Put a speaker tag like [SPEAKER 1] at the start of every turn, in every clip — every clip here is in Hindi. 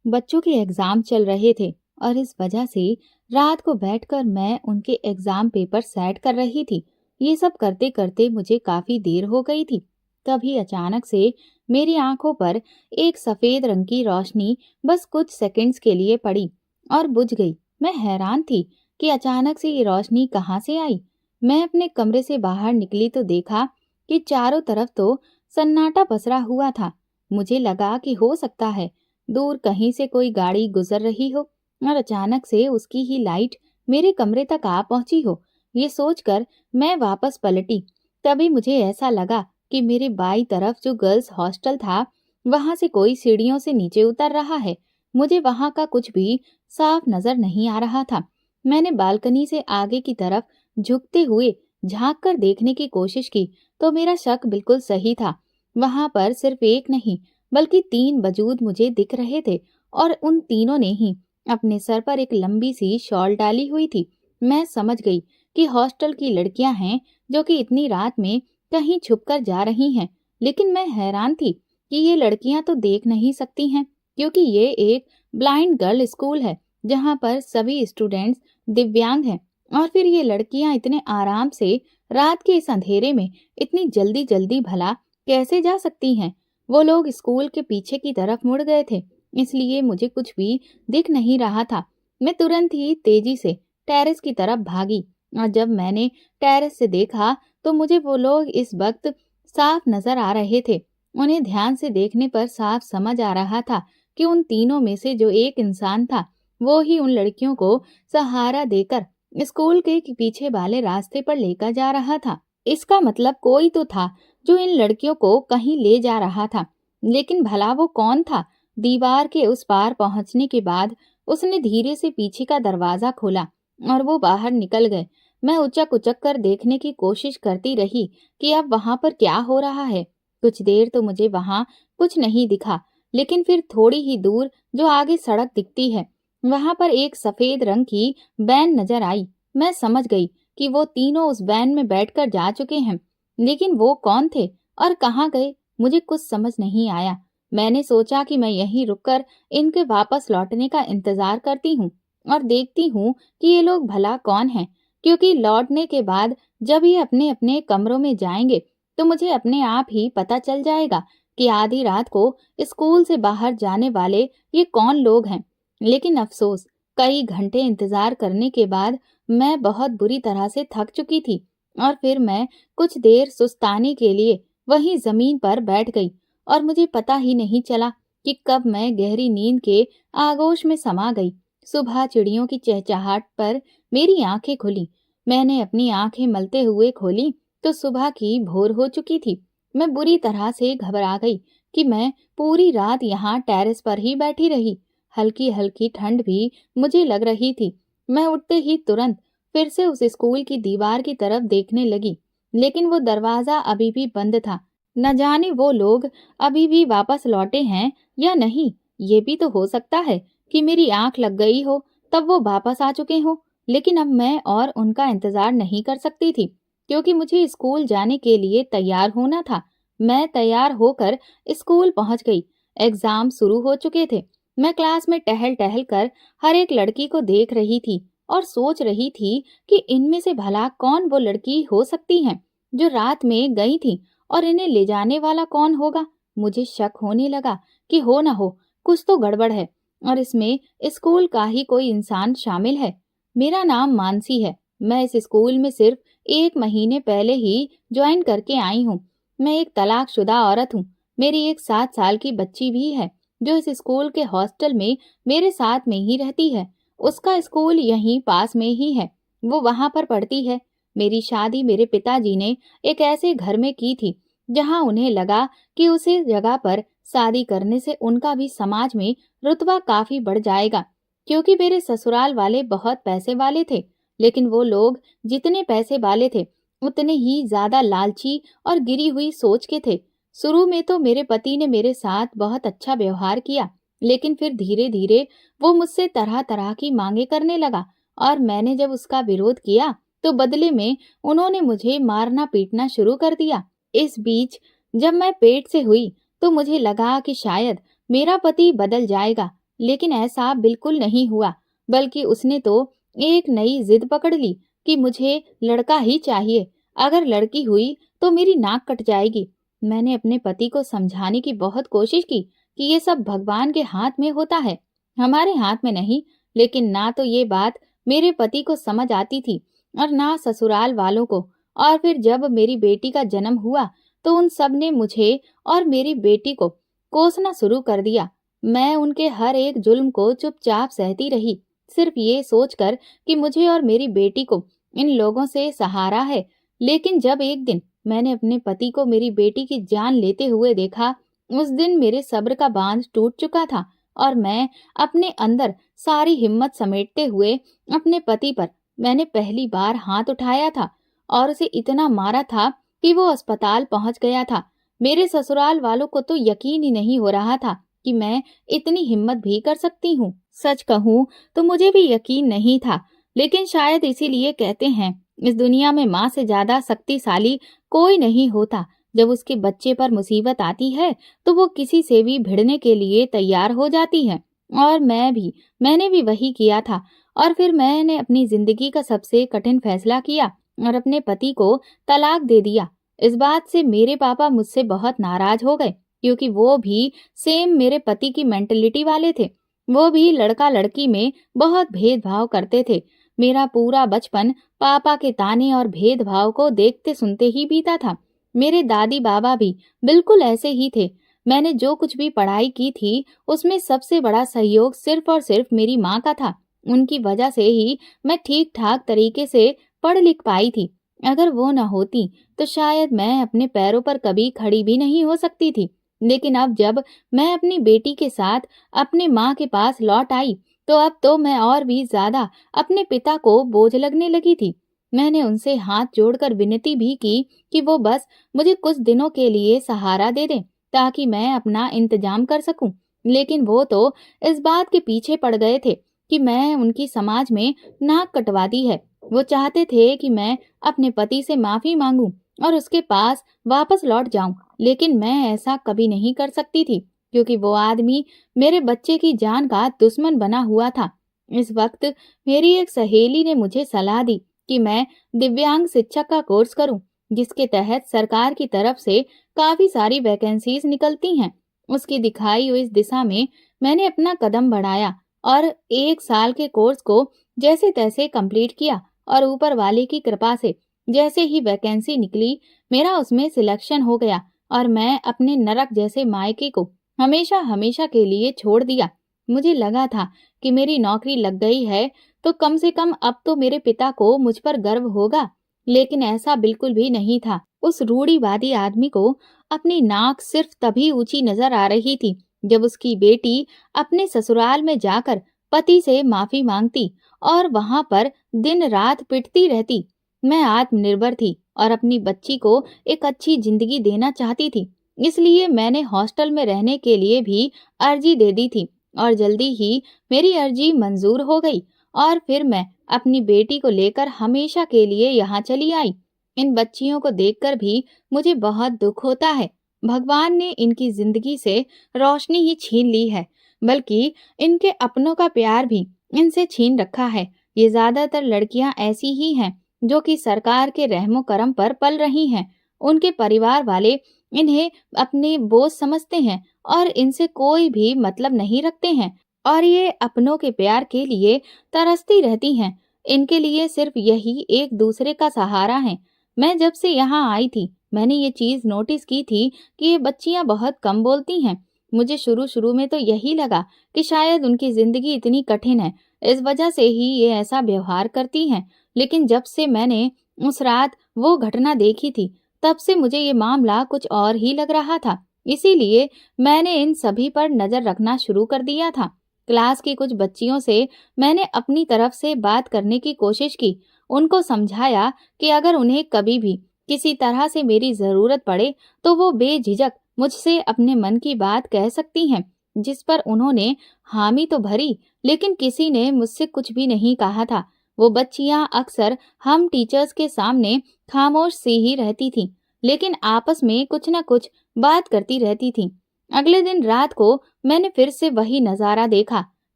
[SPEAKER 1] बच्चों के एग्जाम चल रहे थे और इस वजह से रात को बैठकर मैं उनके एग्जाम पेपर सेट कर रही थी। ये सब करते करते मुझे काफी देर हो गई थी। तभी अचानक से मेरी आंखों पर एक सफेद रंग की रोशनी बस कुछ सेकंड्स के लिए पड़ी और बुझ गई। मैं हैरान थी कि अचानक से ये रोशनी कहाँ से आई। मैं अपने कमरे से बाहर निकली तो देखा कि चारों तरफ तो सन्नाटा पसरा हुआ था। मुझे लगा कि हो सकता है दूर कहीं से कोई गाड़ी गुजर रही हो और अचानक से उसकी ही लाइट मेरे कमरे तक आ पहुंची हो। ये सोचकर मैं वापस पलटी। तभी मुझे ऐसा लगा कि मेरे बाई तरफ जो गर्ल्स हॉस्टल था, वहां से कोई सीढ़ियों से नीचे उतर रहा है। मुझे वहां का कुछ भी साफ नजर नहीं आ रहा था। मैंने बालकनी से आगे की तरफ झुकते हुए झांक कर देखने की कोशिश की तो मेरा शक बिल्कुल सही था। वहां पर सिर्फ एक नहीं बल्कि 3 वजूद मुझे दिख रहे थे और उन तीनों ने ही अपने सर पर एक लंबी सी शॉल डाली हुई थी। मैं समझ गई कि हॉस्टल की लड़कियां हैं जो कि इतनी रात में कहीं छुपकर जा रही हैं। लेकिन मैं हैरान थी कि ये लड़कियां तो देख नहीं सकती हैं क्योंकि ये एक ब्लाइंड गर्ल स्कूल है जहां पर सभी स्टूडेंट्स दिव्यांग हैं। और फिर ये लड़कियां इतने आराम से रात के इस अंधेरे में इतनी जल्दी जल्दी भला कैसे जा सकती हैं। वो लोग स्कूल के पीछे की तरफ मुड़ गए थे, इसलिए मुझे कुछ भी दिख नहीं रहा था। मैं तुरंत ही तेजी से टेरेस की तरफ भागी और जब मैंने टेरेस से देखा तो मुझे वो लोग इस वक्त साफ नजर आ रहे थे। उन्हें ध्यान से देखने पर साफ समझ आ रहा था कि उन तीनों में से जो एक इंसान था वो ही उन लड़कियों को सहारा देकर स्कूल के पीछे वाले रास्ते पर लेकर जा रहा था। इसका मतलब कोई तो था जो इन लड़कियों को कहीं ले जा रहा था। लेकिन भला वो कौन था? दीवार के उस पार पहुंचने के बाद उसने धीरे से पीछे का दरवाजा खोला और वो बाहर निकल गए। मैं उचक उचक कर देखने की कोशिश करती रही कि अब वहां पर क्या हो रहा है। कुछ देर तो मुझे वहां कुछ नहीं दिखा, लेकिन फिर थोड़ी ही दूर जो आगे सड़क दिखती है वहां पर एक सफेद रंग की वैन नजर आई। मैं समझ गई कि वो तीनों उस वैन में बैठकर जा चुके हैं। लेकिन वो कौन थे और कहाँ गए, मुझे कुछ समझ नहीं आया। मैंने सोचा कि मैं यहीं रुककर इनके वापस लौटने का इंतजार करती हूँ और देखती हूँ कि ये लोग भला कौन हैं, क्योंकि लौटने के बाद जब ये अपने अपने कमरों में जाएंगे तो मुझे अपने आप ही पता चल जाएगा कि आधी रात को स्कूल से बाहर जाने वाले ये कौन लोग हैं। लेकिन अफसोस, कई घंटे इंतजार करने के बाद मैं बहुत बुरी तरह से थक चुकी थी और फिर मैं कुछ देर सुस्ताने के लिए वहीं जमीन पर बैठ गई और मुझे पता ही नहीं चला कि कब मैं गहरी नींद के आगोश में समा गई। सुबह चिड़ियों की चहचहाट पर मेरी आंखें खुली। मैंने अपनी आंखें मलते हुए खोली तो सुबह की भोर हो चुकी थी। मैं बुरी तरह से घबरा गई कि मैं पूरी रात यहाँ टेरेस पर ही बैठी रही। हल्की हल्की ठंड भी मुझे लग रही थी। मैं उठते ही तुरंत फिर से उस स्कूल की दीवार की तरफ देखने लगी, लेकिन वो दरवाजा अभी भी बंद था। न जाने वो लोग अभी भी वापस लौटे हैं या नहीं। ये भी तो हो सकता है कि मेरी आंख लग गई हो तब वो वापस आ चुके हों। लेकिन अब मैं और उनका इंतजार नहीं कर सकती थी क्योंकि मुझे स्कूल जाने के लिए तैयार होना था। मैं तैयार होकर स्कूल पहुंच गई। एग्जाम शुरू हो चुके थे। मैं क्लास में टहल टहल कर हर एक लड़की को देख रही थी और सोच रही थी कि इनमें से भला कौन वो लड़की हो सकती है जो रात में गई थी और इन्हें ले जाने वाला कौन होगा। मुझे शक होने लगा कि हो ना हो कुछ तो गड़बड़ है और इसमें स्कूल का ही कोई इंसान शामिल है। मेरा नाम मानसी है। मैं इस स्कूल में सिर्फ 1 महीने पहले ही ज्वाइन करके आई हूँ। मैं एक तलाकशुदा औरत हूँ। मेरी एक 7 साल की बच्ची भी है जो इस स्कूल के हॉस्टल में मेरे साथ में ही रहती है। उसका स्कूल यहीं पास में ही है, वो वहां पर पढ़ती है। मेरी शादी मेरे पिताजी ने एक ऐसे घर में की थी जहां उन्हें लगा कि उसी जगह पर शादी करने से उनका भी समाज में रुतबा काफी बढ़ जाएगा, क्योंकि मेरे ससुराल वाले बहुत पैसे वाले थे। लेकिन वो लोग जितने पैसे वाले थे उतने ही ज्यादा लालची और गिरी हुई सोच के थे। शुरू में तो मेरे पति ने मेरे साथ बहुत अच्छा व्यवहार किया, लेकिन फिर धीरे धीरे वो मुझसे तरह तरह की मांगे करने लगा और मैंने जब उसका विरोध किया तो बदले में उन्होंने मुझे मारना पीटना शुरू कर दिया। इस बीच जब मैं पेट से हुई तो मुझे लगा कि शायद मेरा पति बदल जाएगा, लेकिन ऐसा बिल्कुल नहीं हुआ, बल्कि उसने तो एक नई जिद पकड़ ली कि मुझे लड़का ही चाहिए। अगर लड़की हुई तो मेरी नाक कट जाएगी। मैंने अपने पति को समझाने की बहुत कोशिश की कि ये सब भगवान के हाथ में होता है, हमारे हाथ में नहीं। लेकिन ना तो ये बात मेरे पति को समझ आती थी और ना ससुराल वालों को। और फिर जब मेरी बेटी का जन्म हुआ तो उन सब ने मुझे और मेरी बेटी को कोसना शुरू कर दिया। मैं उनके हर एक जुल्म को चुपचाप सहती रही, सिर्फ ये सोचकर कि मुझे और मेरी बेटी को इन लोगों से सहारा है। लेकिन जब एक दिन मैंने अपने पति को मेरी बेटी की जान लेते हुए देखा, उस दिन मेरे सब्र का बांध टूट चुका था और मैं अपने अंदर सारी हिम्मत समेटते हुए अपने पति पर मैंने पहली बार हाथ उठाया था और उसे इतना मारा था कि वो अस्पताल पहुंच गया था। मेरे ससुराल वालों को तो यकीन ही नहीं हो रहा था कि मैं इतनी हिम्मत भी कर सकती हूँ। सच कहूँ तो मुझे भी यकीन नहीं था, लेकिन शायद इसीलिए कहते हैं इस दुनिया में माँ से ज्यादा शक्तिशाली कोई नहीं होता। जब उसके बच्चे पर मुसीबत आती है तो वो किसी से भी भिड़ने के लिए तैयार हो जाती है। और मैंने भी वही किया था। और फिर मैंने अपनी जिंदगी का सबसे कठिन फैसला किया और अपने पति को तलाक दे दिया। इस बात से मेरे पापा मुझसे बहुत नाराज हो गए, क्योंकि वो भी सेम मेरे पति की मेंटलिटी वाले थे। वो भी लड़का लड़की में बहुत भेदभाव करते थे। मेरा पूरा बचपन पापा के ताने और भेदभाव को देखते सुनते ही बीता था। मेरे दादी बाबा भी बिल्कुल ऐसे ही थे। मैंने जो कुछ भी पढ़ाई की थी उसमें सबसे बड़ा सहयोग सिर्फ और सिर्फ मेरी माँ का था। उनकी वजह से ही मैं ठीक ठाक तरीके से पढ़ लिख पाई थी। अगर वो न होती तो शायद मैं अपने पैरों पर कभी खड़ी भी नहीं हो सकती थी। लेकिन अब जब मैं अपनी बेटी के साथ अपने माँ के पास लौट आई तो अब तो मैं और भी ज्यादा अपने पिता को बोझ लगने लगी थी। मैंने उनसे हाथ जोड़कर विनती भी की कि वो बस मुझे कुछ दिनों के लिए सहारा दे दें ताकि मैं अपना इंतजाम कर सकूं। लेकिन वो तो इस बात के पीछे पड़ गए थे कि मैं उनकी समाज में नाक कटवा दी है। वो चाहते थे कि मैं अपने पति से माफी मांगूं और उसके पास वापस लौट जाऊं, लेकिन मैं ऐसा कभी नहीं कर सकती थी क्योंकि वो आदमी मेरे बच्चे की जान का दुश्मन बना हुआ था। इस वक्त मेरी एक सहेली ने मुझे सलाह दी कि मैं दिव्यांग शिक्षक का कोर्स करूं, जिसके तहत सरकार की तरफ से काफी सारी वैकेंसीज निकलती हैं। उसकी दिखाई हुई इस दिशा में मैंने अपना कदम बढ़ाया और 1 साल के कोर्स को जैसे तैसे कंप्लीट किया और ऊपर वाले की कृपा से जैसे ही वैकेंसी निकली मेरा उसमें सिलेक्शन हो गया और मैं अपने नरक जैसे मायके को हमेशा हमेशा के लिए छोड़ दिया। मुझे लगा था कि मेरी नौकरी लग गई है तो कम से कम अब तो मेरे पिता को मुझ पर गर्व होगा, लेकिन ऐसा बिल्कुल भी नहीं था। उस रूढ़िवादी आदमी को अपनी नाक सिर्फ तभी ऊंची नजर आ रही थी जब उसकी बेटी अपने ससुराल में जाकर पति से माफी मांगती और वहां पर दिन रात पिटती रहती। मैं आत्मनिर्भर थी और अपनी बच्ची को एक अच्छी जिंदगी देना चाहती थी, इसलिए मैंने हॉस्टल में रहने के लिए भी अर्जी दे दी थी और जल्दी ही मेरी अर्जी मंजूर हो गई और फिर मैं अपनी बेटी को लेकर हमेशा के लिए यहाँ चली आई। इन बच्चियों को देखकर भी मुझे बहुत दुख होता है। भगवान ने इनकी जिंदगी से रोशनी ही छीन ली है, बल्कि इनके अपनों का प्यार भी इनसे छीन रखा है। ये ज्यादातर लड़कियां ऐसी ही हैं जो कि सरकार के रहमो करम पर पल रही हैं। उनके परिवार वाले इन्हें अपने बोझ समझते हैं और इनसे कोई भी मतलब नहीं रखते हैं और ये अपनों के प्यार के लिए तरसती रहती हैं। इनके लिए सिर्फ यही एक दूसरे का सहारा है। मैं जब से यहाँ आई थी मैंने ये चीज नोटिस की थी कि ये बच्चियां बहुत कम बोलती हैं। मुझे शुरू शुरू में तो यही लगा कि शायद उनकी जिंदगी इतनी कठिन है, इस वजह से ही ये ऐसा व्यवहार करती हैं। लेकिन जब से मैंने उस रात वो घटना देखी थी तब से मुझे ये मामला कुछ और ही लग रहा था। इसीलिए मैंने इन सभी पर नजर रखना शुरू कर दिया था। क्लास की कुछ बच्चियों से मैंने अपनी तरफ से बात करने की कोशिश की, उनको समझाया कि अगर उन्हें कभी भी किसी तरह से मेरी जरूरत पड़े तो वो बेझिझक मुझसे अपने मन की बात कह सकती हैं। जिस पर उन्होंने हामी तो भरी, लेकिन किसी ने मुझसे कुछ भी नहीं कहा था। वो बच्चियां अक्सर हम टीचर्स के सामने खामोश सी ही रहती थीं, लेकिन आपस में कुछ न कुछ बात करती रहती थीं। अगले दिन रात को मैंने फिर से वही नजारा देखा।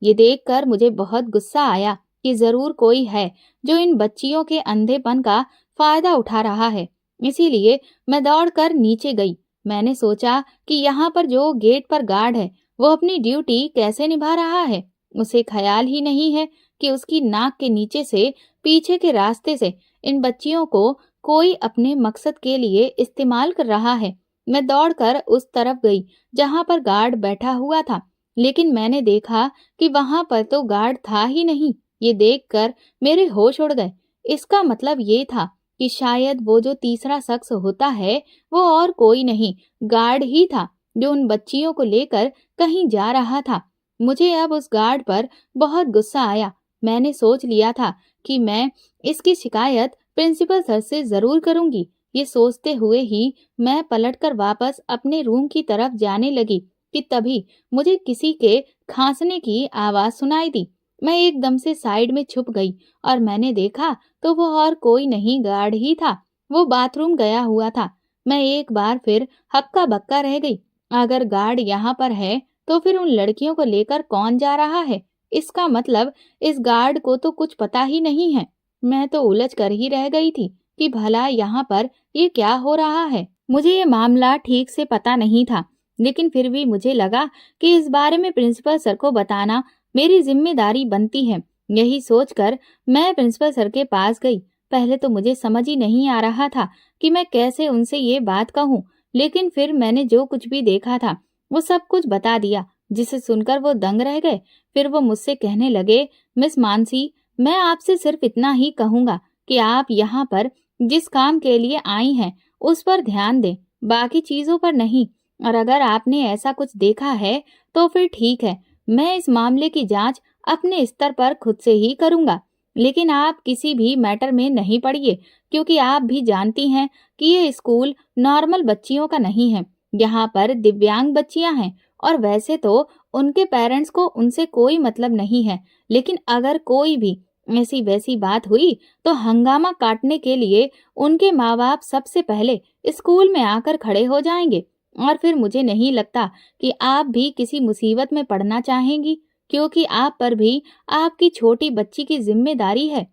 [SPEAKER 1] ये देखकर मुझे बहुत गुस्सा आया कि जरूर कोई है जो इन बच्चियों के अंधेपन का फायदा उठा रहा है। इसीलिए मैं दौड़कर नीचे गई। मैंने सोचा कि यहाँ पर जो गेट पर गार्ड है वो अपनी ड्यूटी कैसे निभा रहा है। उसे ख्याल ही नहीं है कि उसकी नाक के नीचे से, पीछे के रास्ते से इन बच्चियों को कोई अपने मकसद के लिए इस्तेमाल कर रहा है। मैं दौड़कर उस तरफ गई जहां पर गार्ड बैठा हुआ था, लेकिन मैंने देखा कि वहां पर तो गार्ड था ही नहीं। ये देखकर मेरे होश उड़ गए। इसका मतलब ये था कि शायद वो जो तीसरा शख्स होता है वो और कोई नहीं, गार्ड ही था जो उन बच्चियों को लेकर कहीं जा रहा था। मुझे अब उस गार्ड पर बहुत गुस्सा आया। मैंने सोच लिया था कि मैं इसकी शिकायत प्रिंसिपल सर से जरूर करूंगी। ये सोचते हुए ही मैं पलटकर वापस अपने रूम की तरफ जाने लगी कि तभी मुझे किसी के खांसने की आवाज सुनाई दी। मैं एकदम से साइड में छुप गई और मैंने देखा तो वो और कोई नहीं, गार्ड ही था। वो बाथरूम गया हुआ था। मैं एक बार फिर हक्का बक्का रह गई। अगर गार्ड यहाँ पर है तो फिर उन लड़कियों को लेकर कौन जा रहा है? इसका मतलब इस गार्ड को तो कुछ पता ही नहीं है। मैं तो उलझ कर ही रह गई थी कि भला यहाँ पर ये क्या हो रहा है। मुझे ये मामला ठीक से पता नहीं था, लेकिन फिर भी मुझे लगा कि इस बारे में प्रिंसिपल सर को बताना मेरी जिम्मेदारी बनती है। यही सोचकर मैं प्रिंसिपल सर के पास गई। पहले तो मुझे समझ ही नहीं आ रहा था कि मैं कैसे उनसे ये बात कहूँ, लेकिन फिर मैंने जो कुछ भी देखा था वो सब कुछ बता दिया, जिसे सुनकर वो दंग रह गए। फिर वो मुझसे कहने लगे, मिस मानसी, मैं आपसे सिर्फ इतना ही कहूंगा कि आप यहाँ पर जिस काम के लिए आई हैं उस पर ध्यान दें, बाकी चीजों पर नहीं। और अगर आपने ऐसा कुछ देखा है तो फिर ठीक है, मैं इस मामले की जांच अपने स्तर पर खुद से ही करूंगा। लेकिन आप किसी भी मैटर में नहीं पड़िए, क्योंकि आप भी जानती हैं कि ये स्कूल नॉर्मल बच्चियों का नहीं है। यहाँ पर दिव्यांग बच्चियां हैं और वैसे तो उनके पेरेंट्स को उनसे कोई मतलब नहीं है, लेकिन अगर कोई भी ऐसी वैसी बात हुई तो हंगामा काटने के लिए उनके माँ बाप सबसे पहले स्कूल में आकर खड़े हो जाएंगे। और फिर मुझे नहीं लगता कि आप भी किसी मुसीबत में पड़ना चाहेंगी, क्योंकि आप पर भी आपकी छोटी बच्ची की जिम्मेदारी है।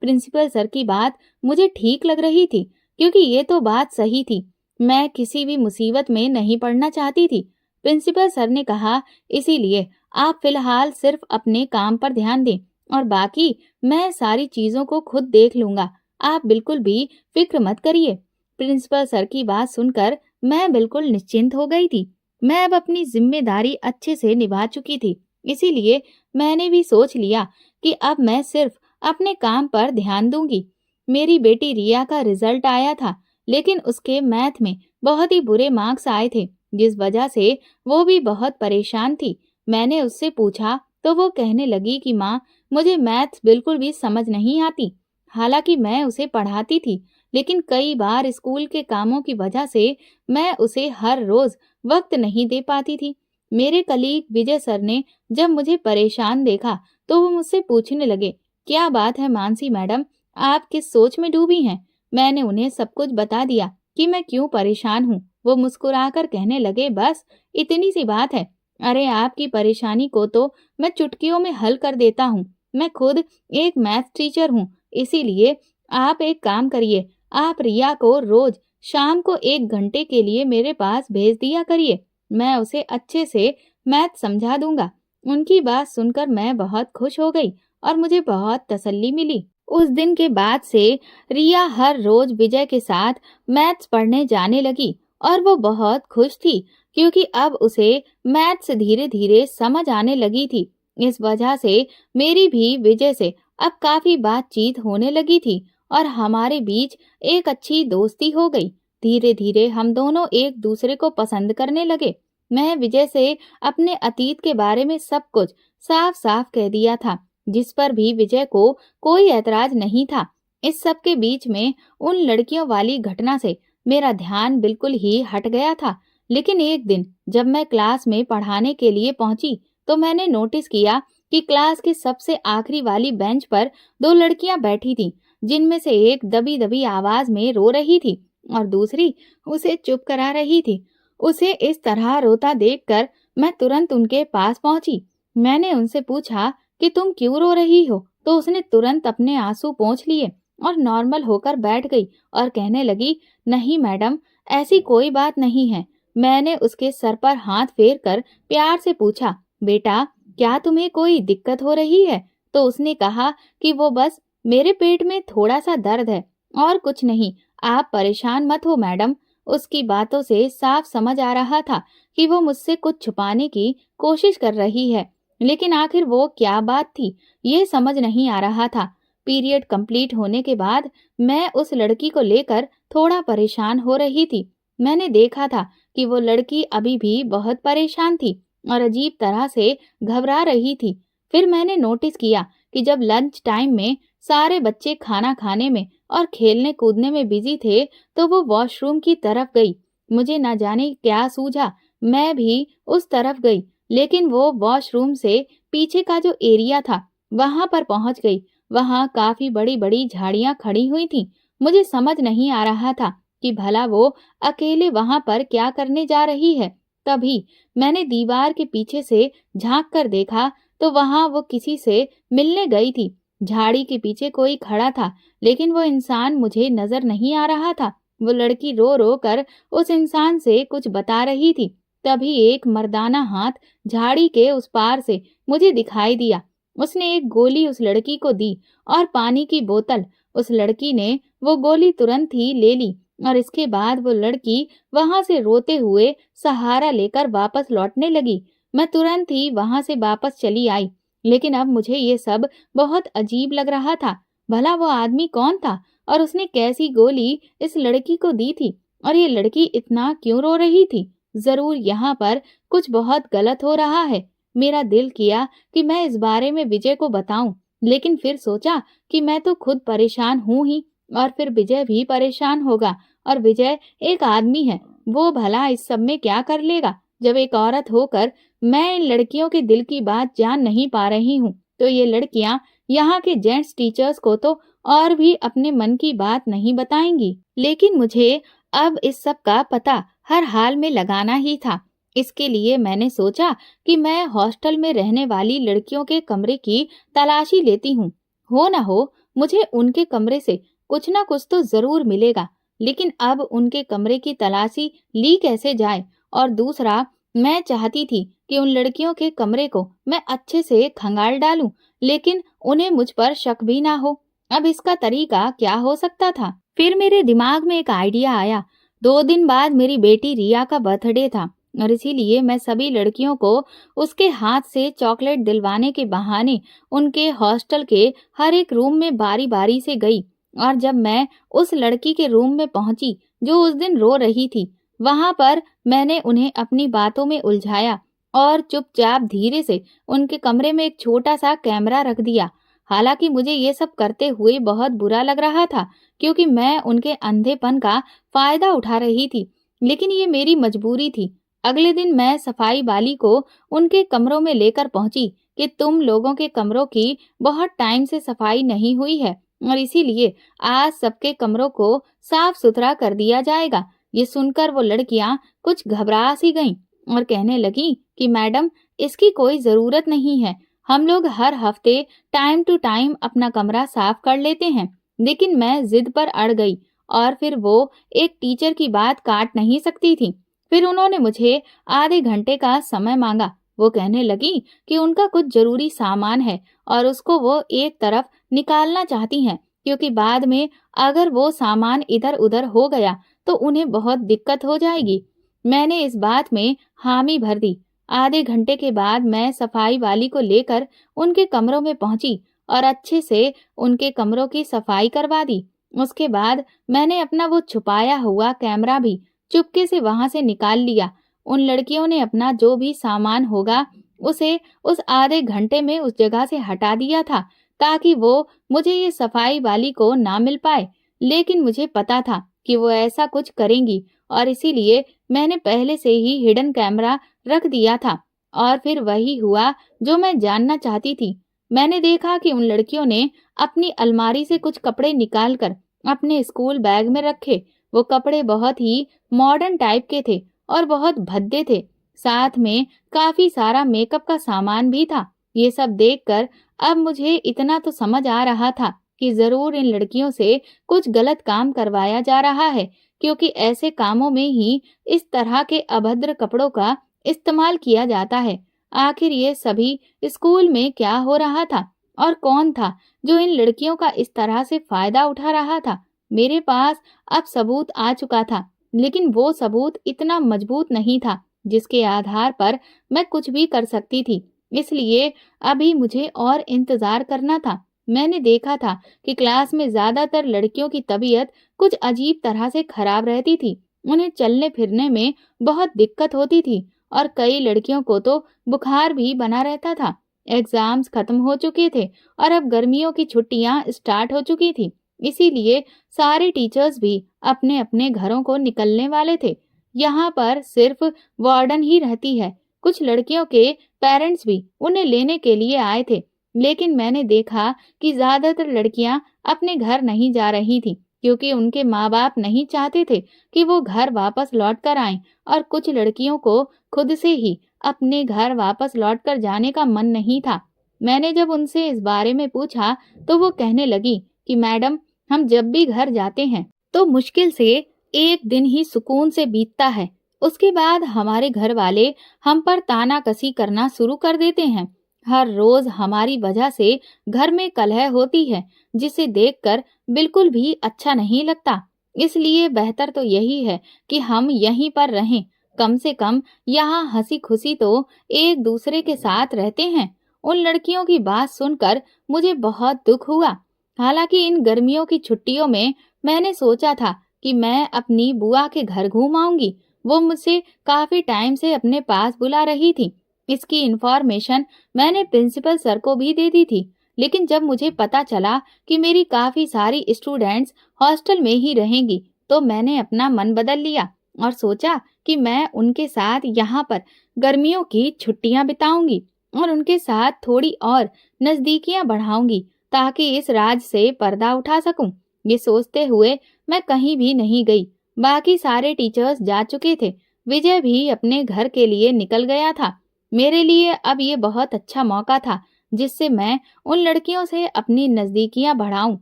[SPEAKER 1] प्रिंसिपल सर की बात मुझे ठीक लग रही थी, क्योंकि ये तो बात सही थी। मैं किसी भी मुसीबत में नहीं पड़ना चाहती थी। प्रिंसिपल सर ने कहा, इसीलिए आप फिलहाल सिर्फ अपने काम पर ध्यान दें और बाकी मैं सारी चीजों को खुद देख लूंगा। आप बिल्कुल भी फिक्र मत करिए। प्रिंसिपल सर की बात सुनकर मैं बिल्कुल निश्चिंत हो गई थी। मैं अब अपनी जिम्मेदारी अच्छे से निभा चुकी थी, इसीलिए मैंने भी सोच लिया कि अब मैं सिर्फ अपने काम पर ध्यान दूंगी। मेरी बेटी रिया का रिजल्ट आया था, लेकिन उसके मैथ में बहुत ही बुरे मार्क्स आए थे, जिस वजह से वो भी बहुत परेशान थी। मैंने उससे पूछा तो वो कहने लगी कि माँ, मुझे मैथ्स बिल्कुल भी समझ नहीं आती। हालांकि मैं उसे पढ़ाती थी, लेकिन कई बार स्कूल के कामों की वजह से मैं उसे हर रोज वक्त नहीं दे पाती थी। मेरे कलीग विजय सर ने जब मुझे परेशान देखा तो वो मुझसे पूछने लगे, क्या बात है मानसी मैडम, आप किस सोच में डूबी हैं? मैंने उन्हें सब कुछ बता दिया कि मैं क्यों परेशान हूँ। वो मुस्कुराकर कहने लगे, बस इतनी सी बात है। अरे आपकी परेशानी को तो मैं चुटकियों में हल कर देता हूँ। मैं खुद एक मैथ टीचर हूँ, इसीलिए आप एक काम करिए, आप रिया को रोज शाम को 1 घंटे के लिए मेरे पास भेज दिया करिए। मैं उसे अच्छे से मैथ समझा दूंगा। उनकी बात सुनकर मैं बहुत खुश हो गई और मुझे बहुत तसल्ली मिली। उस दिन के बाद से रिया हर रोज विजय के साथ मैथ्स पढ़ने जाने लगी और वो बहुत खुश थी, क्योंकि अब उसे मैथ्स धीरे धीरे समझ आने लगी थी। इस वजह से मेरी भी विजय से अब काफी बातचीत होने लगी थी और हमारे बीच एक अच्छी दोस्ती हो गई। धीरे धीरे हम दोनों एक दूसरे को पसंद करने लगे। मैं विजय से अपने अतीत के बारे में सब कुछ साफ साफ कह दिया था, जिस पर भी विजय को कोई ऐतराज नहीं था। इस सब के बीच में उन लड़कियों वाली घटना से मेरा ध्यान बिल्कुल ही हट गया था। लेकिन एक दिन जब मैं क्लास में पढ़ाने के लिए पहुंची तो मैंने नोटिस किया कि क्लास के सबसे आखिरी वाली बेंच पर 2 लड़कियां बैठी थीं, जिनमें से एक दबी दबी आवाज में रो रही थी और दूसरी उसे चुप करा रही थी। उसे इस तरह रोता देखकर मैं तुरंत उनके पास पहुंची। मैंने उनसे पूछा कि तुम क्यों रो रही हो? तो उसने तुरंत अपने आंसू पोंछ लिए और नॉर्मल होकर बैठ गई और कहने लगी, नहीं मैडम, ऐसी कोई बात नहीं है। मैंने उसके सर पर हाथ फेर कर प्यार से पूछा, बेटा क्या तुम्हें कोई दिक्कत हो रही है? तो उसने कहा कि वो बस मेरे पेट में थोड़ा सा दर्द है और कुछ नहीं, आप परेशान मत हो मैडम। उसकी बातों से साफ समझ आ रहा था कि वो मुझसे कुछ छुपाने की कोशिश कर रही है, लेकिन आखिर वो क्या बात थी ये समझ नहीं आ रहा था। पीरियड कंप्लीट होने के बाद मैं उस लड़की को लेकर थोड़ा परेशान हो रही थी। मैंने देखा था कि वो लड़की अभी भी बहुत परेशान थी और अजीब तरह से घबरा रही थी। फिर मैंने नोटिस किया कि जब लंच टाइम में सारे बच्चे खाना खाने में और खेलने कूदने में बिजी थे, तो वो वॉशरूम की तरफ गई। मुझे न जाने क्या सूझा, मैं भी उस तरफ गई, लेकिन वो वॉशरूम से पीछे का जो एरिया था, वहां पर पहुंच गई। वहां काफी बड़ी-बड़ी झाड़ियां खड़ी हुई थीं। मुझे समझ नहीं आ रहा था कि भला वो अकेले वहां पर क्या करने जा रही है। तभी मैंने दीवार के पीछे से झांक कर देखा, तो वहां वो किसी से मिलने गई थी। झाड़ी के पीछे कोई खड़ा था, लेकिन वो इंसान मुझे नजर नहीं आ रहा था। वो लड़की रो रो कर उस इंसान से कुछ बता रही थी। तभी एक मर्दाना हाथ झाड़ी के उस पार से मुझे दिखाई दिया। उसने एक गोली उस लड़की को दी और पानी की बोतल। उस लड़की ने वो गोली तुरंत ही ले ली और इसके बाद वो लड़की वहां से रोते हुए सहारा लेकर वापस लौटने लगी। मैं तुरंत ही वहां से वापस चली आई, लेकिन अब मुझे ये सब बहुत अजीब लग रहा था। भला वो आदमी कौन था और उसने कैसी गोली इस लड़की को दी थी और ये लड़की इतना क्यों रो रही थी? जरूर यहाँ पर कुछ बहुत गलत हो रहा है। मेरा दिल किया कि मैं इस बारे में विजय को बताऊं, लेकिन फिर सोचा कि मैं तो खुद परेशान हूं ही और फिर विजय भी परेशान होगा। और विजय एक आदमी है, वो भला इस सब में क्या कर लेगा? जब एक औरत होकर मैं इन लड़कियों के दिल की बात जान नहीं पा रही हूँ, तो ये लड़कियां यहाँ के जेंट्स टीचर्स को तो और भी अपने मन की बात नहीं बताएंगी। लेकिन मुझे अब इस सब का पता हर हाल में लगाना ही था। इसके लिए मैंने सोचा कि मैं हॉस्टल में रहने वाली लड़कियों के कमरे की तलाशी लेती हूँ। हो न हो मुझे उनके कमरे से कुछ न कुछ तो जरूर मिलेगा। लेकिन अब उनके कमरे की तलाशी ली कैसे जाए? और दूसरा, मैं चाहती थी कि उन लड़कियों के कमरे को मैं अच्छे से खंगाल डालूं, लेकिन उन्हें मुझ पर शक भी ना हो। अब इसका तरीका क्या हो सकता था? फिर मेरे दिमाग में एक आइडिया आया। 2 दिन बाद मेरी बेटी रिया का बर्थडे था और इसीलिए मैं सभी लड़कियों को उसके हाथ से चॉकलेट दिलवाने के बहाने उनके हॉस्टल के हर एक रूम में बारी बारी से गई। और जब मैं उस लड़की के रूम में पहुंची जो उस दिन रो रही थी, वहां पर मैंने उन्हें अपनी बातों में उलझाया और चुपचाप धीरे से उनके कमरे में एक छोटा सा कैमरा रख दिया। हालांकि मुझे ये सब करते हुए बहुत बुरा लग रहा था, क्योंकि मैं उनके अंधेपन का फायदा उठा रही थी, लेकिन ये मेरी मजबूरी थी। अगले दिन मैं सफाई वाली को उनके कमरों में लेकर पहुंची कि तुम लोगों के कमरों की बहुत टाइम से सफाई नहीं हुई है और इसीलिए आज सबके कमरों को साफ सुथरा कर दिया जाएगा। ये सुनकर वो लड़कियां कुछ घबरा सी गईं और कहने लगी कि मैडम, इसकी कोई जरूरत नहीं है, हम लोग हर हफ्ते टाइम टू टाइम अपना कमरा साफ कर लेते हैं। लेकिन मैं जिद पर अड़ गई और फिर वो एक टीचर की बात काट नहीं सकती थी। फिर उन्होंने मुझे आधे घंटे का समय मांगा। वो कहने लगी कि उनका कुछ जरूरी सामान है और उसको वो एक तरफ निकालना चाहती हैं, क्योंकि बाद में अगर वो सामान इधर उधर हो गया तो उन्हें बहुत दिक्कत हो जाएगी। मैंने इस बात में हामी भर दी। आधे घंटे के बाद मैं सफाई वाली को लेकर उनके कमरों में पहुंची और अच्छे से उनके कमरों की सफाई करवा दी। उसके बाद मैंने अपना वो छुपाया हुआ कैमरा भी चुपके से वहां से निकाल लिया। उन लड़कियों ने अपना जो भी सामान होगा उसे उस आधे घंटे में उस जगह से हटा दिया था, ताकि वो मुझे ये सफाई वाली को ना मिल पाए। लेकिन मुझे पता था कि वो ऐसा कुछ करेंगी और इसीलिए मैंने पहले से ही हिडन कैमरा रख दिया था। और फिर वही हुआ जो मैं जानना चाहती थी। मैंने देखा कि उन लड़कियों ने अपनी अलमारी से कुछ कपड़े निकालकर अपने स्कूल बैग में रखे। वो कपड़े बहुत ही मॉडर्न टाइप के थे और बहुत भद्दे थे। साथ में काफी सारा मेकअप का सामान भी था। ये सब देखकर अब मुझे इतना तो समझ आ रहा था कि जरूर इन लड़कियों से कुछ गलत काम करवाया जा रहा है, क्योंकि ऐसे कामों में ही इस तरह के अभद्र कपड़ों का इस्तेमाल किया जाता है। आखिर ये सभी स्कूल में क्या हो रहा था और कौन था जो इन लड़कियों का इस तरह से फायदा उठा रहा था? मेरे पास अब सबूत आ चुका था, लेकिन वो सबूत इतना मजबूत नहीं था जिसके आधार पर मैं कुछ भी कर सकती थी। इसलिए अभी मुझे और इंतजार करना था। मैंने देखा था कि क्लास में ज्यादातर लड़कियों की तबीयत कुछ अजीब तरह से खराब रहती थी। उन्हें चलने फिरने में बहुत दिक्कत होती थी और कई लड़कियों को तो बुखार भी बना रहता था। एग्जाम्स खत्म हो चुके थे और अब गर्मियों की छुट्टियां स्टार्ट हो चुकी थी। इसीलिए सारे टीचर्स भी अपने अपने घरों को निकलने वाले थे। यहाँ पर सिर्फ वार्डन ही रहती है। कुछ लड़कियों के पेरेंट्स भी उन्हें लेने के लिए आए थे, लेकिन मैंने देखा कि ज्यादातर लड़कियां अपने घर नहीं जा रही थी, क्योंकि उनके माँ बाप नहीं चाहते थे कि वो घर वापस लौट कर आएं, और कुछ लड़कियों को खुद से ही अपने घर वापस लौट कर जाने का मन नहीं था। मैंने जब उनसे इस बारे में पूछा तो वो कहने लगी कि मैडम, हम जब भी घर जाते हैं तो मुश्किल से एक दिन ही सुकून से बीतता है। उसके बाद हमारे घर वाले हम पर तानाकसी करना शुरू कर देते हैं। हर रोज हमारी वजह से घर में कलह होती है, जिसे देखकर बिल्कुल भी अच्छा नहीं लगता। इसलिए बेहतर तो यही है कि हम यहीं पर रहें। कम से कम यहाँ हंसी खुशी तो एक दूसरे के साथ रहते हैं। उन लड़कियों की बात सुनकर मुझे बहुत दुख हुआ। हालांकि इन गर्मियों की छुट्टियों में मैंने सोचा था कि मैं अपनी बुआ के घर घूम आऊंगी। वो मुझसे काफी टाइम से अपने पास बुला रही थी। इसकी इन्फॉर्मेशन मैंने प्रिंसिपल सर को भी दे दी थी, लेकिन जब मुझे पता चला कि मेरी काफी सारी स्टूडेंट्स हॉस्टल में ही रहेंगी, तो मैंने अपना मन बदल लिया और सोचा कि मैं उनके साथ यहाँ पर गर्मियों की छुट्टियां बिताऊंगी और उनके साथ थोड़ी और नजदीकियां बढ़ाऊंगी, ताकि इस राज से पर्दा उठा सकूं। ये सोचते हुए मैं कहीं भी नहीं गई। बाकी सारे टीचर्स जा चुके थे। विजय भी अपने घर के लिए निकल गया था। मेरे लिए अब ये बहुत अच्छा मौका था जिससे मैं उन लड़कियों से अपनी नजदीकियां बढ़ाऊं।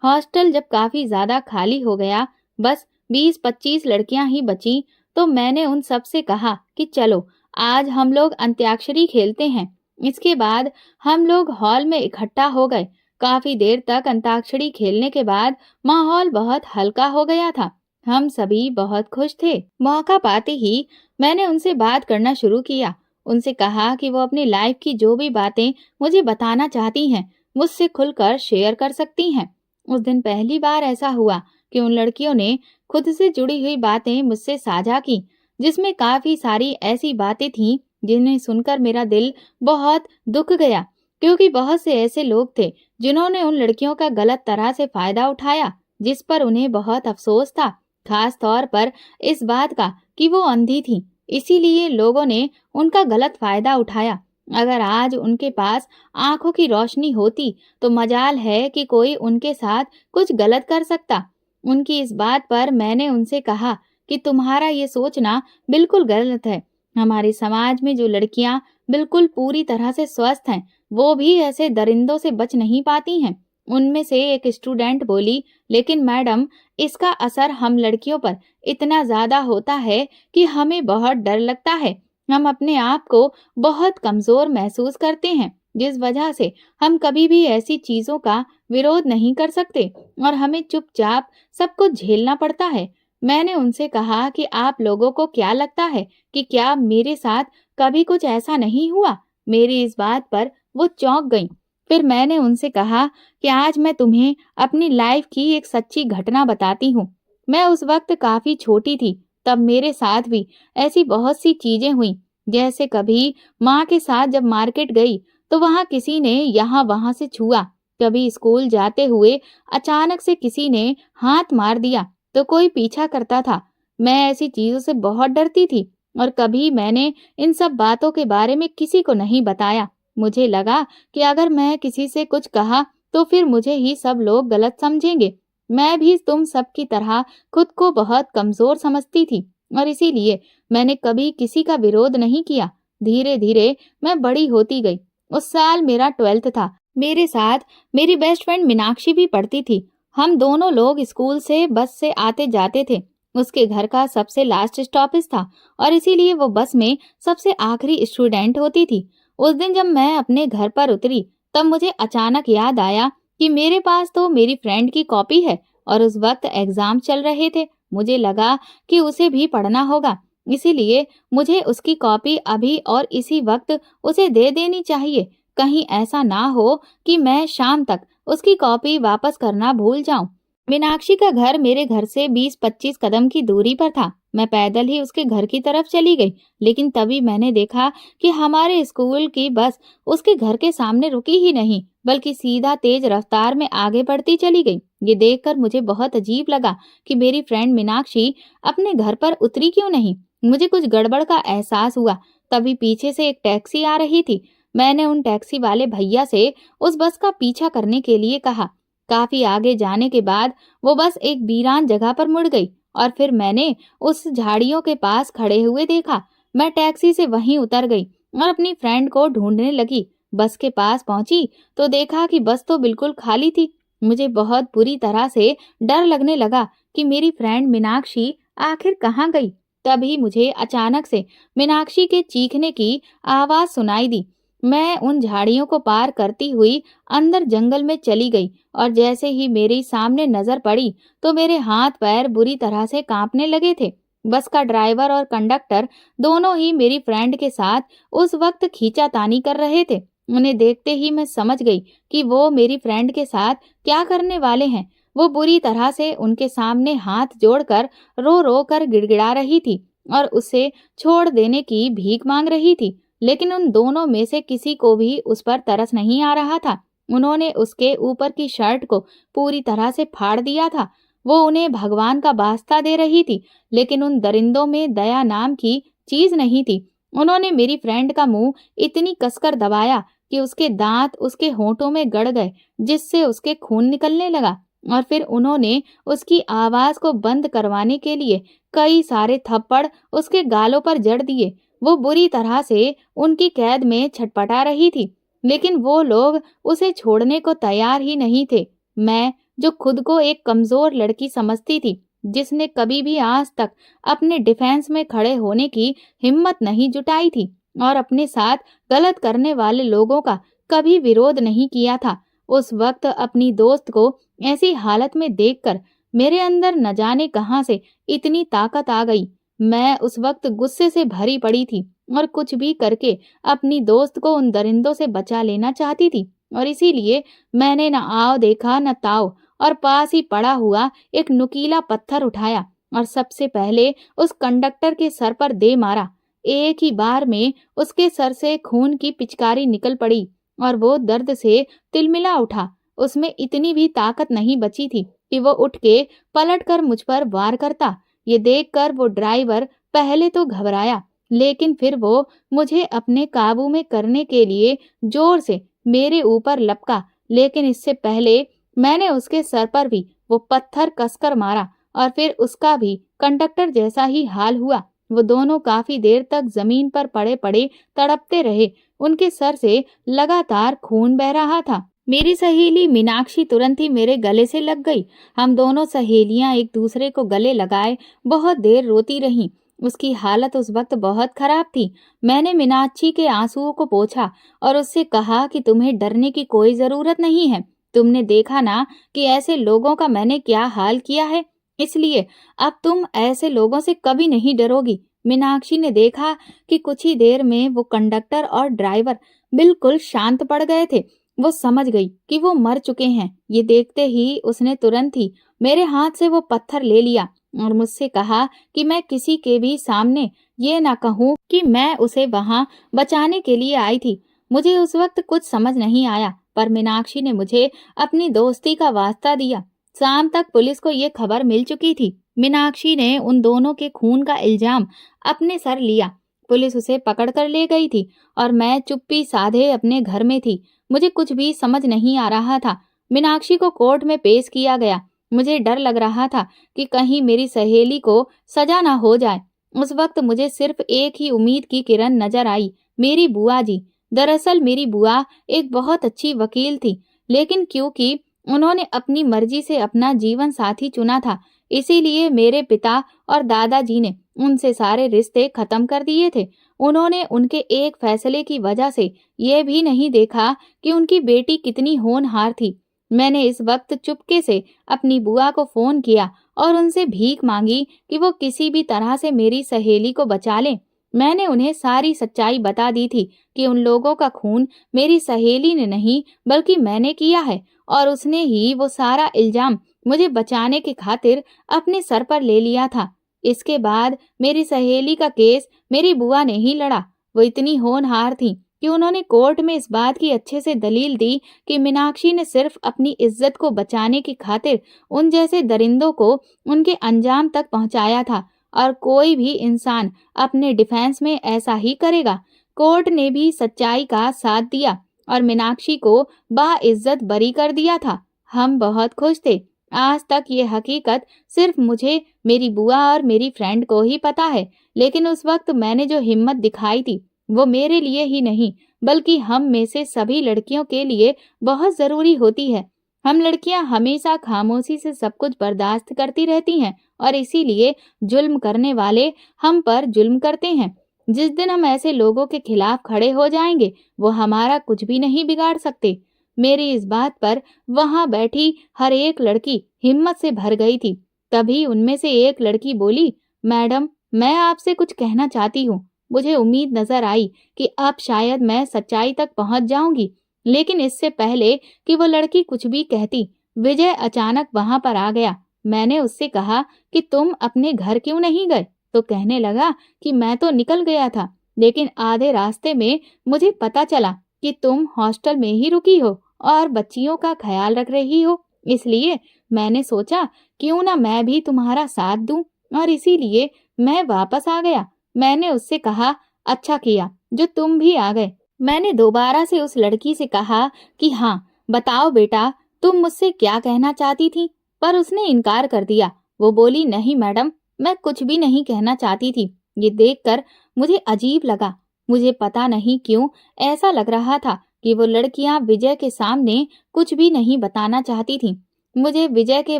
[SPEAKER 1] हॉस्टल जब काफी ज्यादा खाली हो गया, बस 20-25 लड़कियां ही बची, तो मैंने उन सब से कहा कि चलो आज हम लोग अंत्याक्षरी खेलते हैं। इसके बाद हम लोग हॉल में इकट्ठा हो गए। काफी देर तक अंताक्षरी खेलने के बाद माहौल बहुत हल्का हो गया था। हम सभी बहुत खुश थे। मौका पाते ही मैंने उनसे बात करना शुरू किया। उनसे कहा कि वो अपनी लाइफ की जो भी बातें मुझे बताना चाहती हैं, मुझसे खुलकर शेयर कर सकती हैं। उस दिन पहली बार ऐसा हुआ कि उन लड़कियों ने खुद से जुड़ी हुई बातें मुझसे साझा की, जिसमें काफी सारी ऐसी बातें थीं जिन्हें सुनकर मेरा दिल बहुत दुख गया, क्योंकि बहुत से ऐसे लोग थे जिन्होंने उन लड़कियों का गलत तरह से फायदा उठाया, जिस पर उन्हें बहुत अफसोस था। खास तौर पर इस बात का कि वो अंधी थी, इसीलिए लोगों ने उनका गलत फायदा उठाया। अगर आज उनके पास आंखों की रोशनी होती तो मजाल है कि कोई उनके साथ कुछ गलत कर सकता। उनकी इस बात पर मैंने उनसे कहा कि तुम्हारा ये सोचना बिल्कुल गलत है। हमारे समाज में जो लड़कियां बिल्कुल पूरी तरह से स्वस्थ हैं, वो भी ऐसे दरिंदों से बच नहीं पाती हैं। उनमें से एक स्टूडेंट बोली, लेकिन मैडम, इसका असर हम लड़कियों पर इतना ज्यादा होता है कि हमें बहुत डर लगता है। हम अपने आप को बहुत कमजोर महसूस करते हैं, जिस वजह से हम कभी भी ऐसी चीजों का विरोध नहीं कर सकते और हमें चुपचाप सब कुछ झेलना पड़ता है। मैंने उनसे कहा कि आप लोगों को क्या लगता है कि क्या मेरे साथ कभी कुछ ऐसा नहीं हुआ? मेरी इस बात पर वो चौंक गईं। फिर मैंने उनसे कहा कि आज मैं तुम्हें अपनी लाइफ की एक सच्ची घटना बताती हूँ। मैं उस वक्त काफी छोटी थी, तब मेरे साथ भी ऐसी बहुत सी चीजें हुई। जैसे कभी माँ के साथ जब मार्केट गई तो वहाँ किसी ने यहाँ वहाँ से छुआ। कभी स्कूल जाते हुए अचानक से किसी ने हाथ मार दिया तो कोई पीछा करता था। मैं ऐसी चीजों से बहुत डरती थी और कभी मैंने इन सब बातों के बारे में किसी को नहीं बताया। मुझे लगा कि अगर मैं किसी से कुछ कहा तो फिर मुझे ही सब लोग गलत समझेंगे। मैं भी तुम सब की तरह खुद को बहुत कमजोर समझती थी। और इसीलिए मैंने कभी किसी का विरोध नहीं किया। धीरे धीरे मैं बड़ी होती गई। उस साल मेरा 12th था। मेरे साथ मेरी बेस्ट फ्रेंड मीनाक्षी भी पढ़ती थी। हम दोनों लोग स्कूल से बस से आते जाते थे। उसके घर का सबसे लास्ट स्टॉपेज था और इसीलिए वो बस में सबसे आखिरी स्टूडेंट होती थी। उस दिन जब मैं अपने घर पर उतरी, तब मुझे अचानक याद आया कि मेरे पास तो मेरी फ्रेंड की कॉपी है और उस वक्त एग्जाम चल रहे थे। मुझे लगा कि उसे भी पढ़ना होगा, इसीलिए मुझे उसकी कॉपी अभी और इसी वक्त उसे दे देनी चाहिए। कहीं ऐसा ना हो कि मैं शाम तक उसकी कॉपी वापस करना भूल जाऊं। मीनाक्षी का घर मेरे घर से 20-25 कदम की दूरी पर था। मैं पैदल ही उसके घर की तरफ चली गई, लेकिन तभी मैंने देखा कि हमारे स्कूल की बस उसके घर के सामने रुकी ही नहीं, बल्कि सीधा तेज रफ्तार में आगे बढ़ती चली गई। ये देखकर मुझे बहुत अजीब लगा कि मेरी फ्रेंड मीनाक्षी अपने घर पर उतरी क्यों नहीं। मुझे कुछ गड़बड़ का एहसास हुआ। तभी पीछे से एक टैक्सी आ रही थी। मैंने उन टैक्सी वाले भैया से उस बस का पीछा करने के लिए कहा। काफी आगे जाने के बाद वो बस एक वीरान जगह पर मुड़ गई और फिर मैंने उस झाड़ियों के पास खड़े हुए देखा। मैं टैक्सी से वहीं उतर गई और अपनी फ्रेंड को ढूंढने लगी। बस के पास पहुंची तो देखा कि बस तो बिल्कुल खाली थी। मुझे बहुत बुरी तरह से डर लगने लगा कि मेरी फ्रेंड मीनाक्षी आखिर कहाँ गई। तभी मुझे अचानक से मीनाक्षी के चीखने की आवाज सुनाई दी। मैं उन झाड़ियों को पार करती हुई अंदर जंगल में चली गई और जैसे ही मेरे सामने नजर पड़ी तो मेरे हाथ पैर बुरी तरह से कांपने लगे थे। बस का ड्राइवर और कंडक्टर दोनों ही मेरी फ्रेंड के साथ उस वक्त खींचातानी कर रहे थे। उन्हें देखते ही मैं समझ गई कि वो मेरी फ्रेंड के साथ क्या करने वाले हैं। वो बुरी तरह से उनके सामने हाथ जोड़कर रो रो कर गिड़गिड़ा रही थी और उसे छोड़ देने की भीख मांग रही थी। लेकिन उन दोनों में से किसी को भी उस पर तरस नहीं आ रहा था। उन्होंने उसके ऊपर की शर्ट को पूरी तरह से फाड़ दिया था। वो उन्हें भगवान का वास्ता दे रही थी, लेकिन उन दरिंदों में दया नाम की चीज नहीं थी। उन्होंने मेरी फ्रेंड का मुंह इतनी कसकर दबाया कि उसके दांत उसके होंठों में गड़ गए, जिससे उसके खून निकलने लगा। और फिर उन्होंने उसकी आवाज को बंद करवाने के लिए कई सारे थप्पड़ उसके गालों पर जड़ दिए। वो बुरी तरह से उनकी कैद में छटपटा रही थी, लेकिन वो लोग उसे छोड़ने को तैयार ही नहीं थे। मैं, जो खुद को एक कमजोर लड़की समझती थी, जिसने कभी भी आज तक अपने डिफेंस में खड़े होने की हिम्मत नहीं जुटाई थी और अपने साथ गलत करने वाले लोगों का कभी विरोध नहीं किया था, उस वक्त अपनी दोस्त को ऐसी हालत में देखकर मेरे अंदर न जाने कहां से इतनी ताकत आ गई। मैं उस वक्त गुस्से से भरी पड़ी थी और कुछ भी करके अपनी दोस्त को उन दरिंदों से बचा लेना चाहती थी। और इसीलिए मैंने न आओ देखा न ताओ और पास ही पड़ा हुआ एक नुकीला पत्थर उठाया और सबसे पहले उस कंडक्टर के सर पर दे मारा। एक ही बार में उसके सर से खून की पिचकारी निकल पड़ी और वो दर्द से तिलमिला उठा। उसमें इतनी भी ताकत नहीं बची थी कि वो उठ के पलट कर मुझ पर वार करता। ये देखकर वो ड्राइवर पहले तो घबराया, लेकिन फिर वो मुझे अपने काबू में करने के लिए जोर से मेरे ऊपर लपका। लेकिन इससे पहले मैंने उसके सर पर भी वो पत्थर कसकर मारा और फिर उसका भी कंडक्टर जैसा ही हाल हुआ। वो दोनों काफी देर तक जमीन पर पड़े पड़े तड़पते रहे। उनके सर से लगातार खून बह रहा था। मेरी सहेली मीनाक्षी तुरंत ही मेरे गले से लग गई। हम दोनों सहेलियां एक दूसरे को गले लगाए बहुत देर रोती रहीं। उसकी हालत उस वक्त बहुत खराब थी। मैंने मीनाक्षी के आंसुओं को पोंछा और उससे कहा कि तुम्हें डरने की कोई जरूरत नहीं है। तुमने देखा ना कि ऐसे लोगों का मैंने क्या हाल किया है, इसलिए अब तुम ऐसे लोगों से कभी नहीं डरोगी। मीनाक्षी ने देखा कि कुछ ही देर में वो कंडक्टर और ड्राइवर बिल्कुल शांत पड़ गए थे। वो समझ गई कि वो मर चुके हैं। ये देखते ही उसने तुरंत ही मेरे हाथ से वो पत्थर ले लिया और मुझसे कहा कि मैं किसी के भी सामने ये ना कहूँ कि मैं उसे वहां बचाने के लिए आई थी। मुझे उस वक्त कुछ समझ नहीं आया, पर मीनाक्षी ने मुझे अपनी दोस्ती का वास्ता दिया। शाम तक पुलिस को ये खबर मिल चुकी थी। मीनाक्षी ने उन दोनों के खून का इल्जाम अपने सर लिया। पुलिस उसे पकड़ कर ले गई थी और मैं चुप्पी साधे अपने घर में थी। मुझे कुछ भी समझ नहीं आ रहा था। मीनाक्षी को कोर्ट में पेश किया गया। मुझे डर लग रहा था कि कहीं मेरी सहेली को सजा ना हो जाए। उस वक्त मुझे सिर्फ एक ही उम्मीद की किरण नजर आई, मेरी बुआ जी। दरअसल मेरी बुआ एक बहुत अच्छी वकील थी, लेकिन क्योंकि उन्होंने अपनी मर्जी से अपना जीवन साथी चुना था, इसीलिए मेरे पिता और दादाजी ने उनसे सारे रिश्ते खत्म कर दिए थे। उन्होंने उनके एक फैसले की वजह से ये भी नहीं देखा कि उनकी बेटी कितनी होनहार थी। मैंने इस वक्त चुपके से अपनी बुआ को फोन किया और उनसे भीख मांगी कि वो किसी भी तरह से मेरी सहेली को बचा लें। मैंने उन्हें सारी सच्चाई बता दी थी कि उन लोगों का खून मेरी सहेली ने नहीं बल्कि मैंने किया है, और उसने ही वो सारा इल्जाम मुझे बचाने की खातिर अपने सर पर ले लिया था। इसके बाद मेरी सहेली का केस मेरी बुआ ने ही लड़ा। वो इतनी होनहार थी कि उन्होंने कोर्ट में इस बात की अच्छे से दलील दी कि मीनाक्षी ने सिर्फ अपनी इज्जत को बचाने की खातिर उन जैसे दरिंदों को उनके अंजाम तक पहुंचाया था, और कोई भी इंसान अपने डिफेंस में ऐसा ही करेगा। कोर्ट ने भी सच्चाई का साथ दिया और मीनाक्षी को बाइज्जत बरी कर दिया था। हम बहुत खुश थे। आज तक ये हकीकत सिर्फ मुझे, मेरी बुआ और मेरी फ्रेंड को ही पता है, लेकिन उस वक्त मैंने जो हिम्मत दिखाई थी वो मेरे लिए ही नहीं बल्कि हम में से सभी लड़कियों के लिए बहुत जरूरी होती है। हम लड़कियां हमेशा खामोशी से सब कुछ बर्दाश्त करती रहती हैं, और इसीलिए जुल्म करने वाले हम पर जुल्म करते हैं। जिस दिन हम ऐसे लोगों के खिलाफ खड़े हो जाएंगे, वो हमारा कुछ भी नहीं बिगाड़ सकते। मेरी इस बात पर वहां बैठी हर एक लड़की हिम्मत से भर गई थी। तभी उनमें से एक लड़की बोली, मैडम, मैं आपसे कुछ कहना चाहती हूँ। मुझे उम्मीद नजर आई कि अब शायद मैं सच्चाई तक पहुंच जाऊंगी, लेकिन इससे पहले कि वो लड़की कुछ भी कहती, विजय अचानक वहां पर आ गया। मैंने उससे कहा कि तुम अपने घर क्यों नहीं गए? तो कहने लगा कि मैं तो निकल गया था, लेकिन आधे रास्ते में मुझे पता चला कि तुम हॉस्टल में ही रुकी हो और बच्चियों का ख्याल रख रही हो। इसलिए मैंने सोचा क्यों ना मैं भी तुम्हारा साथ दूं, और इसीलिए मैं वापस आ गया। मैंने उससे कहा, अच्छा किया जो तुम भी आ गए। मैंने दोबारा से उस लड़की से कहा कि हाँ, बताओ बेटा, तुम मुझसे क्या कहना चाहती थी? पर उसने इनकार कर दिया। वो बोली, नहीं मैडम, मैं कुछ भी नहीं कहना चाहती थी। ये देखकर मुझे अजीब लगा। मुझे पता नहीं क्यों ऐसा लग रहा था कि वो लड़कियां विजय के सामने कुछ भी नहीं बताना चाहती थीं। मुझे विजय के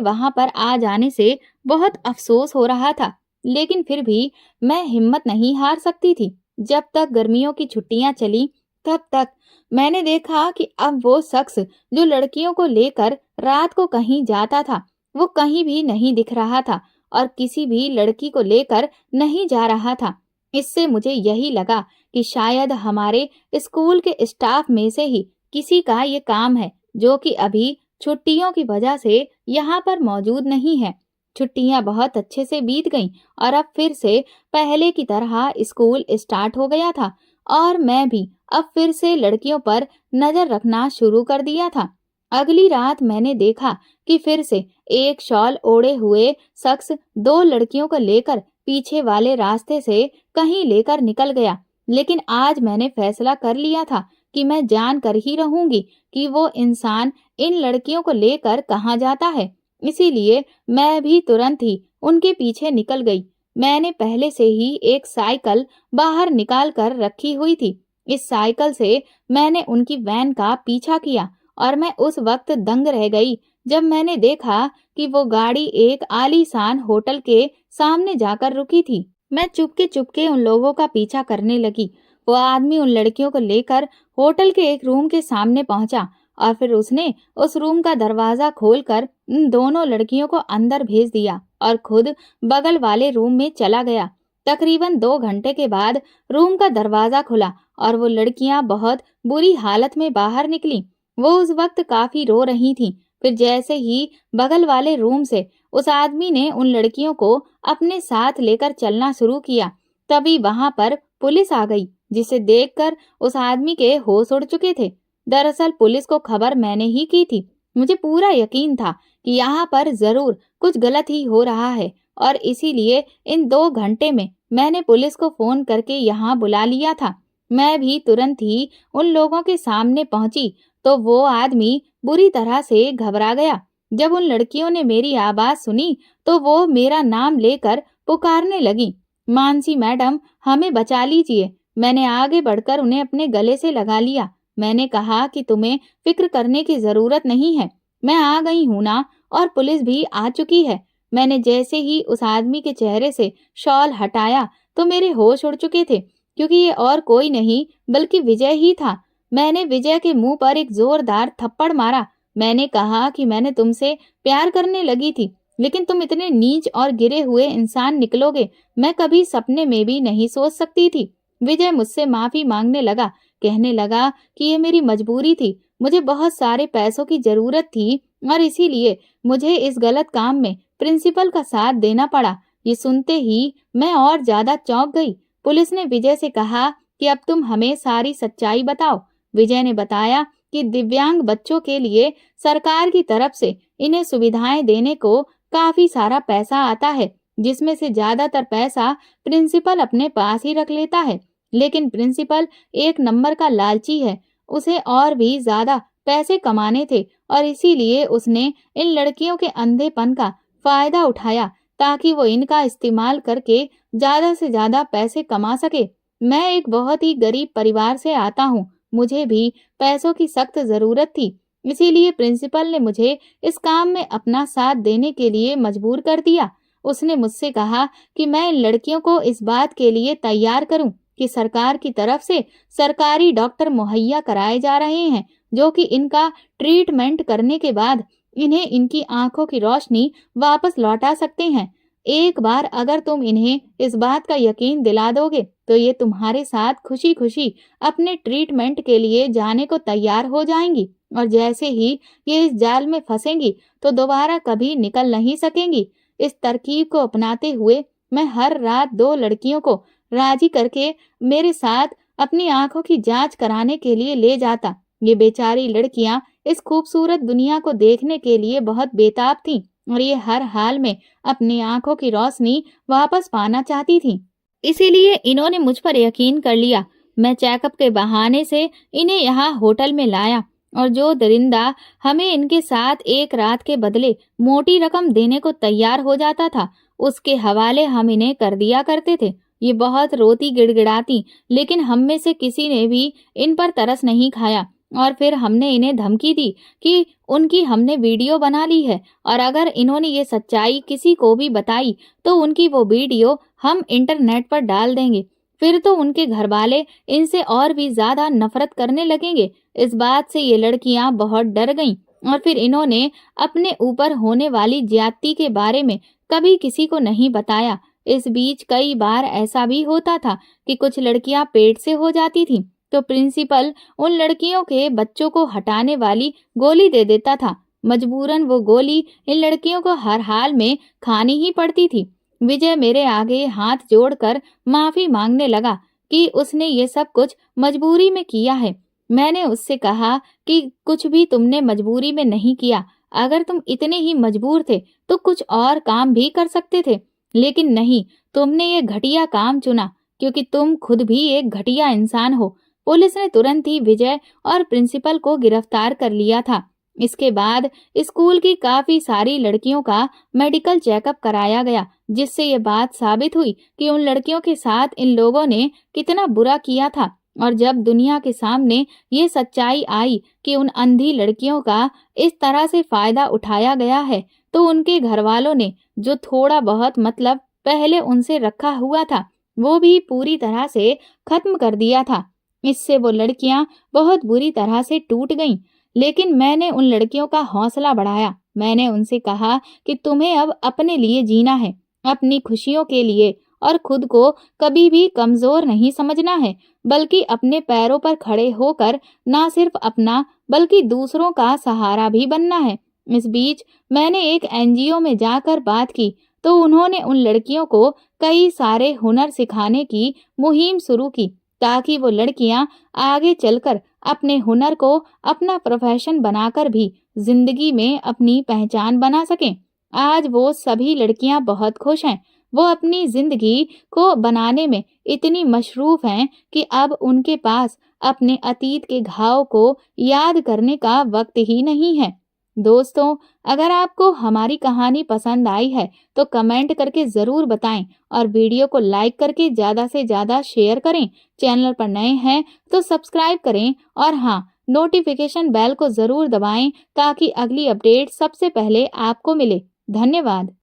[SPEAKER 1] वहां पर आ जाने से बहुत अफसोस हो रहा था, लेकिन फिर भी मैं हिम्मत नहीं हार सकती थी। जब तक गर्मियों की छुट्टियां चली, तब तक मैंने देखा कि अब वो शख्स जो लड़कियों को लेकर रात को कहीं जाता था, वो कहीं भी नहीं दिख रहा था और किसी भी लड़की को लेकर नहीं जा रहा था। इससे मुझे यही लगा कि शायद हमारे स्कूल के स्टाफ में से ही किसी का ये काम है, जो कि अभी छुट्टियों की वजह से यहाँ पर मौजूद नहीं है। छुट्टियां बहुत अच्छे से बीत गईं और अब फिर से पहले की तरह स्कूल स्टार्ट हो गया था, और मैं भी अब फिर से लड़कियों पर नजर रखना शुरू कर दिया था। अगली रात मैंने देखा कि फिर से एक शॉल ओढ़े हुए शख्स दो लड़कियों को लेकर पीछे वाले रास्ते से कहीं लेकर निकल गया। लेकिन आज मैंने फैसला कर लिया था कि मैं जान कर ही रहूंगी कि वो इंसान इन लड़कियों को लेकर कहाँ जाता है। इसीलिए मैं भी तुरंत ही उनके पीछे निकल गई। मैंने पहले से ही एक साइकिल बाहर निकाल कर रखी हुई थी। इस साइकिल से मैंने उनकी वैन का पीछा किया, और मैं उस वक्त दंग रह गई जब मैंने देखा कि वो गाड़ी एक आलीशान होटल के सामने जाकर रुकी थी। मैं चुपके चुपके उन लोगों का पीछा करने लगी। वो आदमी उन लड़कियों को लेकर होटल के एक रूम के सामने पहुंचा, और फिर उसने उस रूम का दरवाजा खोलकर उन दोनों लड़कियों को अंदर भेज दिया और खुद बगल वाले रूम में चला गया। तकरीबन 2 घंटे के बाद रूम का दरवाजा खुला और वो लड़कियां बहुत बुरी हालत में बाहर निकली। वो उस वक्त काफी रो रही थीं। फिर जैसे ही बगल वाले रूम से उस आदमी ने उन लड़कियों को अपने साथ लेकर चलना शुरू किया, तभी वहां पर पुलिस आ गई, जिसे देखकर उस आदमी के होश उड़ चुके थे। दरअसल पुलिस को खबर मैंने ही की थी। मुझे पूरा यकीन था कि यहाँ पर जरूर कुछ गलत ही हो रहा है, और इसीलिए इन 2 घंटे में मैंने पुलिस को फोन करके यहाँ बुला लिया था। मैं भी तुरंत ही उन लोगों के सामने पहुंची तो वो आदमी बुरी तरह से घबरा गया। जब उन लड़कियों ने मेरी आवाज सुनी तो वो मेरा नाम लेकर पुकारने लगी। मानसी मैडम, हमें बचा लीजिए। मैंने आगे बढ़कर उन्हें अपने गले से लगा लिया। मैंने कहा कि तुम्हें फिक्र करने की जरूरत नहीं है, मैं आ गई हूं ना, और पुलिस भी आ चुकी है। मैंने जैसे ही उस आदमी के चेहरे से शॉल हटाया तो मेरे होश उड़ चुके थे, क्योंकि ये और कोई नहीं बल्कि विजय ही था। मैंने विजय के मुंह पर एक जोरदार थप्पड़ मारा। मैंने कहा कि मैंने तुमसे प्यार करने लगी थी, लेकिन तुम इतने नीच और गिरे हुए इंसान निकलोगे, मैं कभी सपने में भी नहीं सोच सकती थी। विजय मुझसे माफी मांगने लगा, कहने लगा कि ये मेरी मजबूरी थी, मुझे बहुत सारे पैसों की जरूरत थी और इसीलिए मुझे इस गलत काम में प्रिंसिपल का साथ देना पड़ा। ये सुनते ही मैं और ज्यादा चौंक गई। पुलिस ने विजय से कहा कि अब तुम हमें सारी सच्चाई बताओ। विजय ने बताया कि दिव्यांग बच्चों के लिए सरकार की तरफ से इन्हें सुविधाएं देने को काफी सारा पैसा आता है, जिसमें से ज्यादातर पैसा प्रिंसिपल अपने पास ही रख लेता है। लेकिन प्रिंसिपल एक नंबर का लालची है, उसे और भी ज्यादा पैसे कमाने थे और इसीलिए उसने इन लड़कियों के अंधेपन का फायदा उठाया ताकि वो इनका इस्तेमाल करके ज्यादा से ज्यादा पैसे कमा सके। मैं एक बहुत ही गरीब परिवार से आता हूँ, मुझे भी पैसों की सख्त जरूरत थी, इसीलिए प्रिंसिपल ने मुझे इस काम में अपना साथ देने के लिए मजबूर कर दिया। उसने मुझसे कहा कि मैं इन लड़कियों को इस बात के लिए तैयार करूं कि सरकार की तरफ से सरकारी डॉक्टर मुहैया कराए जा रहे हैं, जो कि इनका ट्रीटमेंट करने के बाद इन्हें इनकी आंखों की रोशनी वापस लौटा सकते हैं। एक बार अगर तुम इन्हें इस बात का यकीन दिला दोगे तो ये तुम्हारे साथ खुशी खुशी अपने ट्रीटमेंट के लिए जाने को तैयार हो जाएंगी, और जैसे ही ये इस जाल में फंसेंगी तो दोबारा कभी निकल नहीं सकेंगी। इस तरकीब को अपनाते हुए मैं हर रात 2 लड़कियों को राजी करके मेरे साथ अपनी आंखों की जांच कराने के लिए ले जाता। ये बेचारी लड़कियां इस खूबसूरत दुनिया को देखने के लिए बहुत बेताब थीं और ये हर हाल में अपनी आंखों की रोशनी वापस पाना चाहती थीं। इसीलिए इन्होंने मुझ पर यकीन कर लिया। मैं चेकअप के बहाने से इन्हें यहाँ होटल में लाया और जो दरिंदा हमें इनके साथ एक रात के बदले मोटी रकम देने को तैयार हो जाता था, उसके हवाले हम इन्हें कर दिया करते थे। ये बहुत रोती गिड़गिड़ाती, लेकिन हम में से किसी ने भी इन पर तरस नहीं खाया और फिर हमने इन्हें धमकी दी कि उनकी हमने वीडियो बना ली है और अगर इन्होंने ये सच्चाई किसी को भी बताई तो उनकी वो वीडियो हम इंटरनेट पर डाल देंगे। फिर तो उनके घर वाले इनसे और भी ज्यादा नफरत करने लगेंगे। इस बात से ये लड़कियां बहुत डर गईं और फिर इन्होंने अपने ऊपर होने वाली ज्यादती के बारे में कभी किसी को नहीं बताया। इस बीच कई बार ऐसा भी होता था कि कुछ लड़कियां पेट से हो जाती थीं, तो प्रिंसिपल उन लड़कियों के बच्चों को हटाने वाली गोली दे देता था। मजबूरन वो गोली इन लड़कियों को हर हाल में खानी ही पड़ती थी। विजय मेरे आगे हाथ जोड़कर माफी मांगने लगा कि उसने ये सब कुछ मजबूरी में किया है। मैंने उससे कहा कि कुछ भी तुमने मजबूरी में नहीं किया, अगर तुम इतने ही मजबूर थे तो कुछ और काम भी कर सकते थे, लेकिन नहीं, तुमने ये घटिया काम चुना क्योंकि तुम खुद भी एक घटिया इंसान हो। पुलिस ने तुरंत ही विजय और प्रिंसिपल को गिरफ्तार कर लिया था। इसके बाद स्कूल की काफी सारी लड़कियों का मेडिकल चेकअप कराया गया, जिससे ये बात साबित हुई कि उन लड़कियों के साथ इन लोगों ने कितना बुरा किया था। और जब दुनिया के सामने ये सच्चाई आई कि उन अंधी लड़कियों का इस तरह से फायदा उठाया गया है, तो उनके घर वालों ने जो थोड़ा बहुत मतलब पहले उनसे रखा हुआ था वो भी पूरी तरह से खत्म कर दिया था। इससे वो लड़कियां बहुत बुरी तरह से टूट गईं। लेकिन मैंने उन लड़कियों का हौसला बढ़ाया। मैंने उनसे कहा कि तुम्हें अब अपने लिए जीना है, अपनी खुशियों के लिए, और खुद को कभी भी कमजोर नहीं समझना है, बल्कि अपने पैरों पर खड़े होकर ना सिर्फ अपना बल्कि दूसरों का सहारा भी बनना है। इस बीच मैंने एक एनजीओ में जाकर बात की तो उन्होंने उन लड़कियों को कई सारे हुनर सिखाने की मुहिम शुरू की ताकि वो लड़कियां आगे चलकर अपने हुनर को अपना प्रोफेशन बनाकर भी जिंदगी में अपनी पहचान बना सकें। आज वो सभी लड़कियां बहुत खुश हैं। वो अपनी जिंदगी को बनाने में इतनी मशरूफ हैं कि अब उनके पास अपने अतीत के घाव को याद करने का वक्त ही नहीं है। दोस्तों, अगर आपको हमारी कहानी पसंद आई है तो कमेंट करके ज़रूर बताएं और वीडियो को लाइक करके ज़्यादा से ज़्यादा शेयर करें। चैनल पर नए हैं तो सब्सक्राइब करें और हाँ, नोटिफिकेशन बेल को ज़रूर दबाएं ताकि अगली अपडेट सबसे पहले आपको मिले। धन्यवाद।